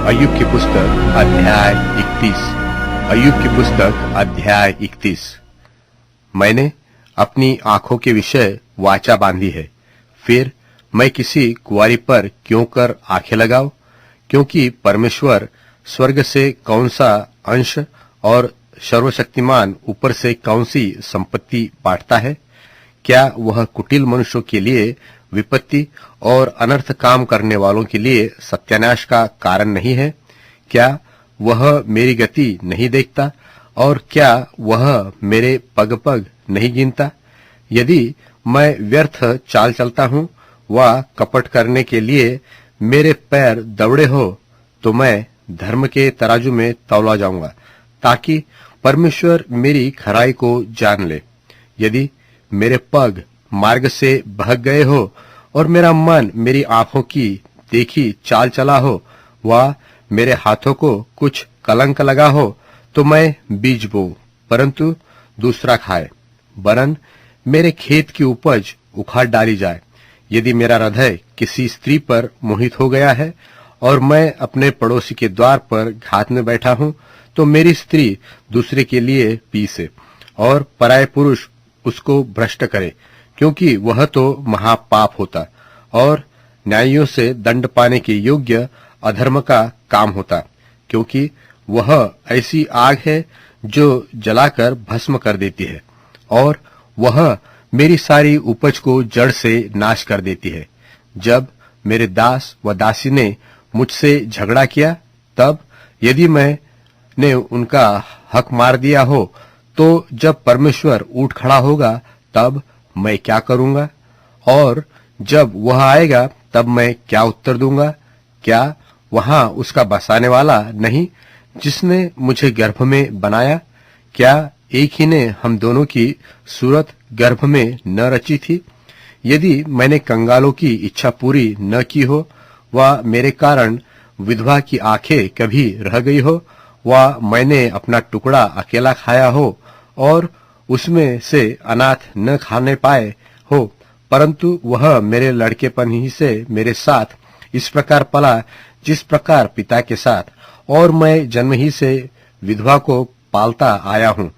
अय्यूब की पुस्तक अध्याय 31। अय्यूब की पुस्तक अध्याय 31। मैंने अपनी आंखों के विषय वाचा बांधी है, फिर मैं किसी कुंवारी पर क्यों कर आंखें लगाऊं? क्योंकि परमेश्वर स्वर्ग से कौन सा अंश और सर्वशक्तिमान ऊपर से कौन सी संपत्ति बांटता है? क्या वह कुटिल मनुष्यों के लिए विपत्ति और अनर्थ काम करने वालों के लिए सत्यानाश का कारण नहीं है? क्या वह मेरी गति नहीं देखता और क्या वह मेरे पग पग नहीं गिनता? यदि मैं व्यर्थ चाल चलता हूँ व कपट करने के लिए मेरे पैर दौड़े हो, तो मैं धर्म के तराजू में तौला जाऊंगा, ताकि परमेश्वर मेरी खराई को जान ले। यदि मेरे पग मार्ग से भग गए हो और मेरा मन मेरी आंखों की देखी चाल चला हो व मेरे हाथों को कुछ कलंक लगा हो, तो मैं बीज बोऊं परंतु दूसरा खाए, वरन मेरे खेत की उपज उखाड़ डाली जाए। यदि मेरा हृदय किसी स्त्री पर मोहित हो गया है और मैं अपने पड़ोसी के द्वार पर घात में बैठा हूं, तो मेरी स्त्री दूसरे के लिए पीसे और पराये पुरुष उसको भ्रष्ट करे, क्योंकि वह तो महापाप होता और न्यायियों से दंड पाने के योग्य अधर्म का काम होता, क्योंकि वह ऐसी आग है जो जलाकर भस्म कर देती है और वह मेरी सारी उपज को जड़ से नाश कर देती है। जब मेरे दास व दासी ने मुझसे झगड़ा किया, तब यदि मैंने उनका हक मार दिया हो, तो जब परमेश्वर उठ खड़ा होगा तब मैं क्या करूंगा? और जब वह आएगा तब मैं क्या उत्तर दूंगा? क्या वहां उसका बसाने वाला नहीं, जिसने मुझे गर्भ में बनाया? क्या एक ही ने हम दोनों की सूरत गर्भ में न रची थी? यदि मैंने कंगालों की इच्छा पूरी न की हो व मेरे कारण विधवा की आंखें कभी रह गई हो व मैंने अपना टुकड़ा अकेला खाया हो और उसमें से अनाथ न खाने पाए हो, परंतु वह मेरे लड़केपन ही से मेरे साथ इस प्रकार पला जिस प्रकार पिता के साथ, और मैं जन्म ही से विधवा को पालता आया हूँ।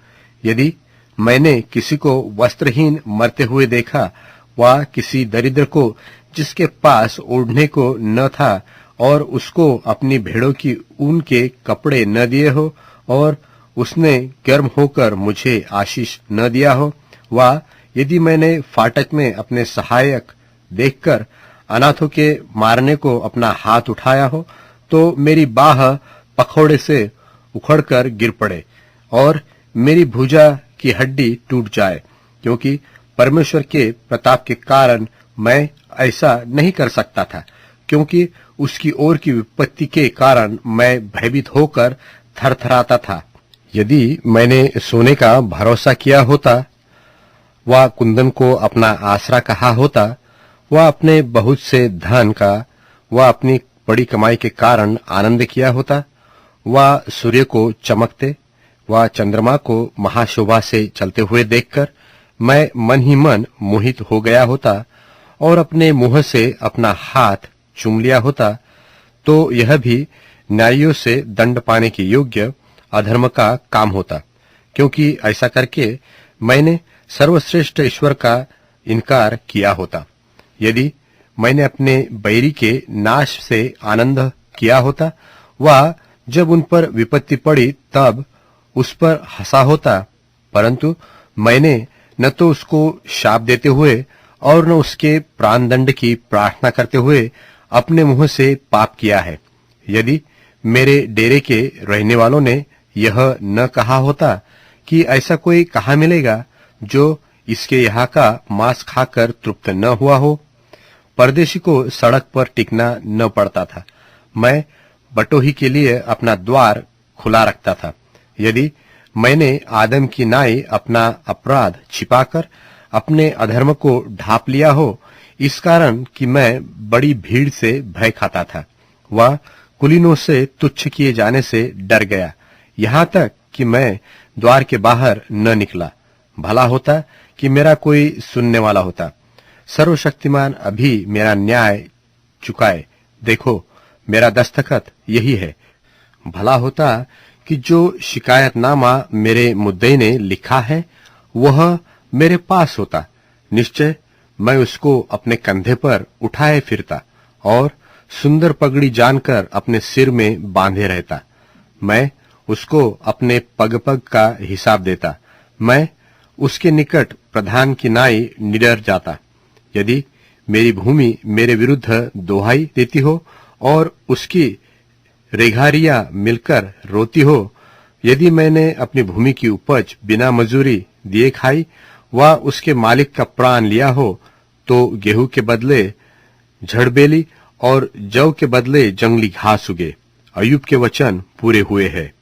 यदि मैंने किसी को वस्त्रहीन मरते हुए देखा व किसी दरिद्र को जिसके पास ओढ़ने को न था और उसको अपनी भेड़ों की ऊन के कपड़े न दिए हो और उसने गर्म होकर मुझे आशीष न दिया हो, व यदि मैंने फाटक में अपने सहायक देखकर अनाथों के मारने को अपना हाथ उठाया हो, तो मेरी बाह पखौड़े से उखड़कर गिर पड़े और मेरी भुजा की हड्डी टूट जाए, क्योंकि परमेश्वर के प्रताप के कारण मैं ऐसा नहीं कर सकता था, क्योंकि उसकी ओर की विपत्ति के कारण मैं भयभीत होकर थरथराता था। यदि मैंने सोने का भरोसा किया होता व कुंदन को अपना आसरा कहा होता व अपने बहुत से धन का व अपनी बड़ी कमाई के कारण आनंद किया होता व सूर्य को चमकते व चंद्रमा को महाशोभा से चलते हुए देखकर मैं मन ही मन मोहित हो गया होता और अपने मुंह से अपना हाथ चूम लिया होता, तो यह भी न्यायियों से दंड पाने के योग्य अधर्म का काम होता, क्योंकि ऐसा करके मैंने सर्वश्रेष्ठ ईश्वर का इनकार किया होता। यदि मैंने अपने बैरी के नाश से आनंद किया होता व जब उन पर विपत्ति पड़ी तब उस पर हंसा होता, परंतु मैंने न तो उसको शाप देते हुए और न उसके प्राण दंड की प्रार्थना करते हुए अपने मुंह से पाप किया है। यदि मेरे डेरे के रहने वालों ने यह न कहा होता कि ऐसा कोई कहाँ मिलेगा जो इसके यहाँ का मांस खाकर तृप्त न हुआ हो, परदेशी को सड़क पर टिकना न पड़ता था, मैं बटोही के लिए अपना द्वार खुला रखता था। यदि मैंने आदम की नाई अपना अपराध छिपाकर अपने अधर्म को ढांप लिया हो, इस कारण कि मैं बड़ी भीड़ से भय खाता था व कुलीनों से तुच्छ किए जाने से डर गया, यहाँ तक कि मैं द्वार के बाहर न निकला। भला होता कि मेरा कोई सुनने वाला होता। सर्वशक्तिमान अभी मेरा न्याय चुकाए। देखो, मेरा दस्तखत यही है भला होता कि जो शिकायतनामा मेरे मुद्दई ने लिखा है वह मेरे पास होता। निश्चय मैं उसको अपने कंधे पर उठाए फिरता और सुंदर पगड़ी जानकर अपने सिर में बांधे रहता। मैं उसको अपने पग पग का हिसाब देता। मैं उसके निकट प्रधान की नाई निडर जाता। यदि मेरी भूमि मेरे विरुद्ध दोहाई देती हो और उसकी रेघारियां मिलकर रोती हो, यदि मैंने अपनी भूमि की उपज बिना मजूरी दिए खाई व उसके मालिक का प्राण लिया हो, तो गेहूं के बदले झड़बेली और जौ के बदले जंगली घास उगे। अय्यूब के वचन पूरे हुए हैं।